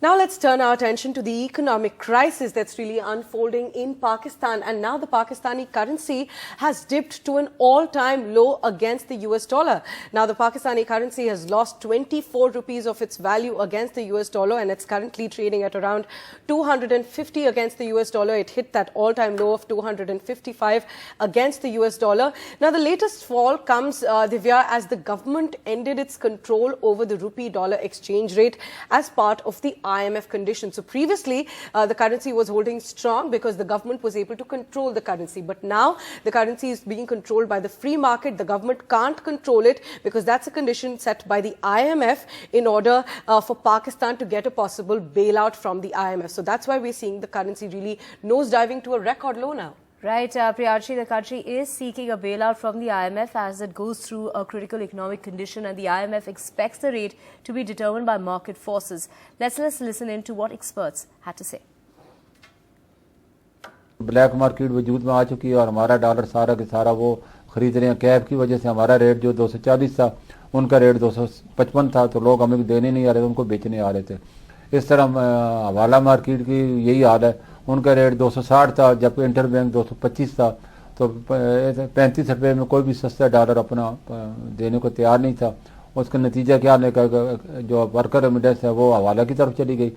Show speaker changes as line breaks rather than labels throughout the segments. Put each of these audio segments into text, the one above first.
Now let's turn our attention to the economic crisis that's really unfolding in Pakistan. And now the Pakistani currency has dipped to an all-time low against the US dollar. Now the Pakistani currency has lost 24 rupees of its value against the US dollar, and it's currently trading at around 250 against the US dollar. It hit that all-time low of 255 against the US dollar. Now the latest fall comes, Divya, as the government ended its control over the rupee-dollar exchange rate as part of the IMF condition. So previously, the currency was holding strong because the government was able to control the currency. But now the currency is being controlled by the free market. The government can't control it because that's a condition set by the IMF in order for Pakistan to get a possible bailout from the IMF. So that's why we're seeing the currency really nosediving to a record low now.
Right, Priyachi, the country is seeking a bailout from the IMF as it goes through a critical economic condition, and the IMF expects the rate to be determined by market forces. Let's listen in to what experts had to say.
Black market वजूद में आ चुकी है और हमारा dollar सारा के सारा वो खरीद रहे हैं। कैब की वजह से हमारा रेट जो 240 था, उनका रेट 255 था, तो लोग हमें देने नहीं आ रहे थे, उनको बेचने आ रहे थे। इस तरह हवाला मार्केट की यही हाल है, उनका रेट 260 था, जबकि इंटर बैंक 225 था। तो 35 रुपये में कोई भी सस्ता डॉलर अपना देने को तैयार नहीं था। उसका नतीजा क्या निकला, जो वर्कर रेमिडेंस है वो हवाला की तरफ चली गई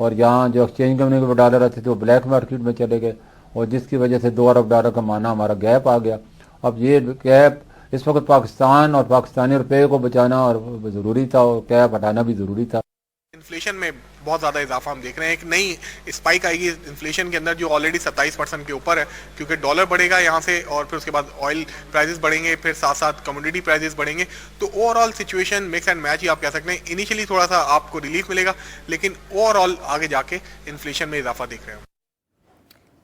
और यहाँ जो एक्सचेंज कंपनी के डॉलर आते थे वो ब्लैक मार्केट में चले गए, और जिसकी वजह से 2 अरब डॉलर का माना हमारा गैप आ गया। अब ये गैप इस वक्त पाकिस्तान और पाकिस्तानी रुपये को बचाना और ज़रूरी था, और गैप हटाना भी ज़रूरी था।
इन्फ्लेशन में बहुत ज़्यादा इजाफा हम देख रहे हैं। एक नई स्पाइक आएगी इन्फ्लेशन के अंदर जो ऑलरेडी 27% के ऊपर है, क्योंकि डॉलर बढ़ेगा यहाँ से और फिर उसके बाद ऑयल प्राइसेस बढ़ेंगे, फिर साथ साथ कमोडिटी प्राइसेस बढ़ेंगे। तो overall situation mix and match ही आप कह सकते हैं। इनिशियली थोड़ा सा आपको रिलीफ मिलेगा, लेकिन ओवरऑल आगे जाके इन्फ्लेशन में इजाफा देख रहे हैं।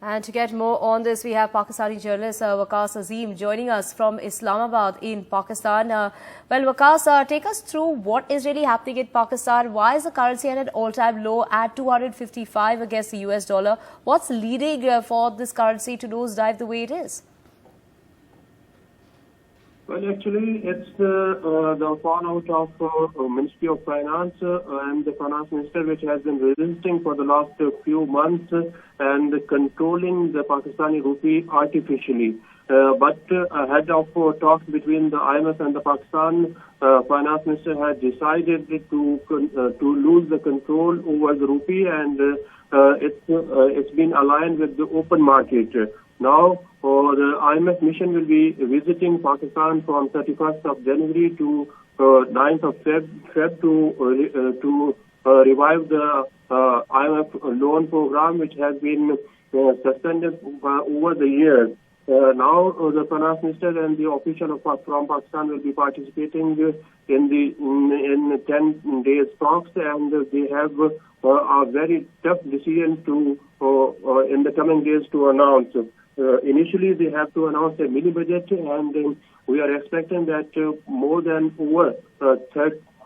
And to get more on this, we have Pakistani journalist Waqas Azim joining us from Islamabad in Pakistan. Well, Waqas, take us through what is really happening in Pakistan. Why is the currency at an all-time low at 255 against the US dollar? What's leading for this currency to nosedive the way it is?
Well, actually, it's the fallout of Ministry of Finance and the Finance Minister, which has been resisting for the last few months and controlling the Pakistani rupee artificially. But ahead of talks between the IMF and the Pakistan, Finance Minister has decided to lose the control over the rupee, and it's been aligned with the open market. Now, the IMF mission will be visiting Pakistan from 31st of January to 9th of Feb to revive the IMF loan program, which has been suspended over the years. Now, the Finance Minister and the official from Pakistan will be participating in 10 days talks, and they have a very tough decision in the coming days to announce. Initially, they have to announce a mini budget, and we are expecting that more than over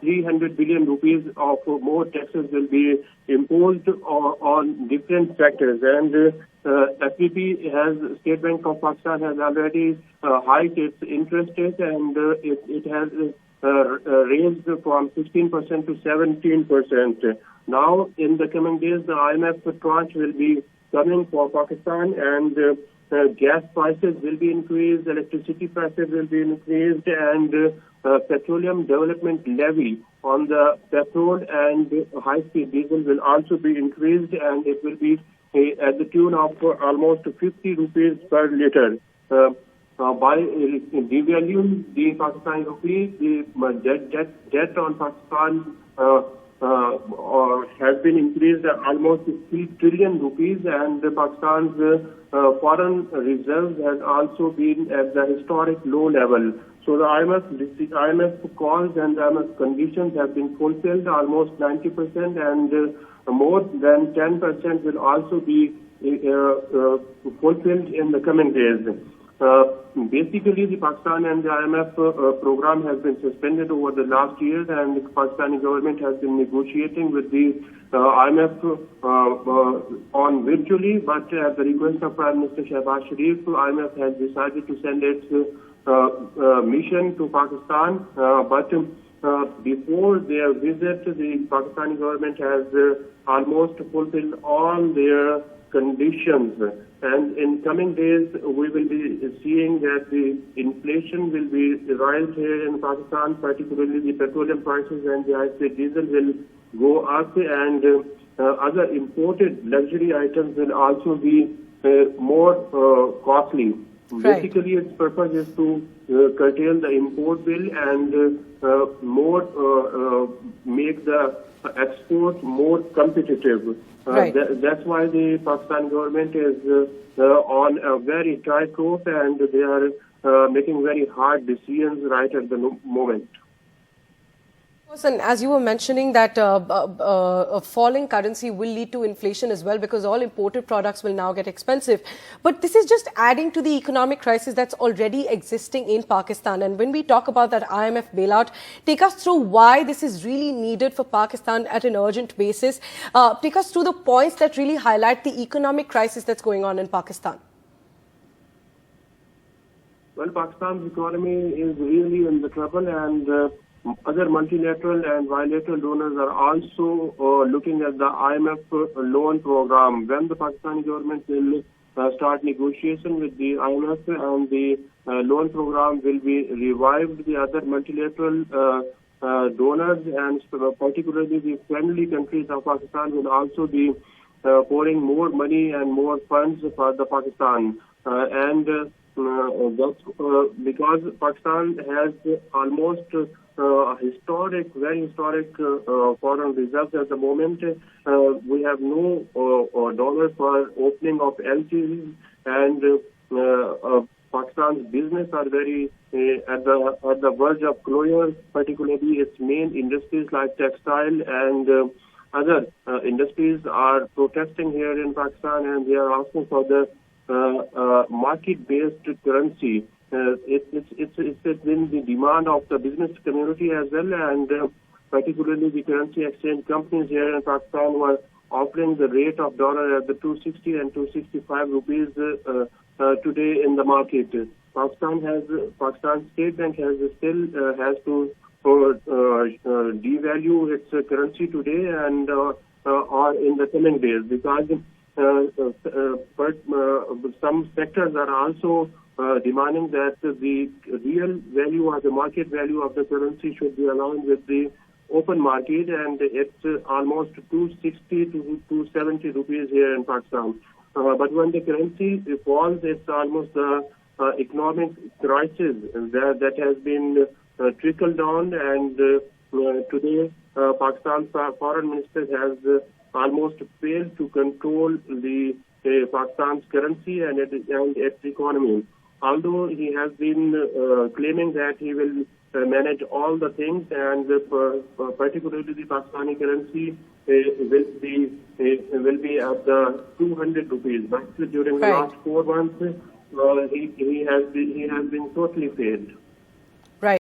300 billion rupees of more taxes will be imposed on different sectors. And FPP State Bank of Pakistan has already hiked its interest rate, and it has raised from 16% to 17%. Now, in the coming days, the IMF tranche will be coming for Pakistan, and gas prices will be increased, electricity prices will be increased, and petroleum development levy on the petrol and high-speed diesel will also be increased, and it will be at the tune of almost 50 rupees per litre. By devaluing the Pakistani rupee, the debt on Pakistan has been increased almost 3 trillion rupees, and Pakistan's foreign reserves has also been at the historic low level. So the IMF calls and the IMF conditions have been fulfilled almost 90%, and more than 10% will also be fulfilled in the coming days. Basically, the Pakistan and the IMF program has been suspended over the last year, and the Pakistani government has been negotiating with the IMF on virtually, but at the request of Prime Minister Shehbaz Sharif, IMF has decided to send its mission to Pakistan, but before their visit, the Pakistani government has almost fulfilled all their conditions. And in coming days, we will be seeing that the inflation will be rise here in Pakistan, particularly the petroleum prices and the high-speed diesel will go up, and other imported luxury items will also be more costly.
Right.
Basically, its purpose is to curtail the import bill and make the export more competitive.
Right.
That's why the Pakistan government is on a very tight rope, and they are making very hard decisions right at the moment.
And as you were mentioning that a falling currency will lead to inflation as well, because all imported products will now get expensive. But this is just adding to the economic crisis that's already existing in Pakistan. And when we talk about that IMF bailout, take us through why this is really needed for Pakistan at an urgent basis. Take us through the points that really highlight the economic crisis that's going on in Pakistan.
Well, Pakistan's economy is really in the trouble, and other multilateral and bilateral donors are also looking at the IMF loan program. When the Pakistani government will start negotiation with the IMF and the loan program will be revived, the other multilateral donors and particularly the friendly countries of Pakistan will also be pouring more money and more funds for the Pakistan. That's because Pakistan has almost very historic foreign reserves at the moment. We have no dollars for opening of LCs, and Pakistan's business are very at the verge of closure, particularly its main industries like textile and other industries are protesting here in Pakistan, and they are asking for the market-based currency. It's been the demand of the business community as well, and particularly the currency exchange companies here in Pakistan were offering the rate of dollar at the 260 and 265 rupees today in the market. Pakistan State Bank has to devalue its currency today and or in the coming days, because some sectors are also demanding that the real value or the market value of the currency should be aligned with the open market, and it's almost 260 to 270 rupees here in Pakistan. But when the currency falls, it's almost the economic crisis that has been trickled down, and today Pakistan's foreign minister has almost failed to control the Pakistan's currency and its economy. Although he has been claiming that he will manage all the things, and particularly the Pakistani currency will be at the 200 rupees. But during the last 4 months, he has been totally failed.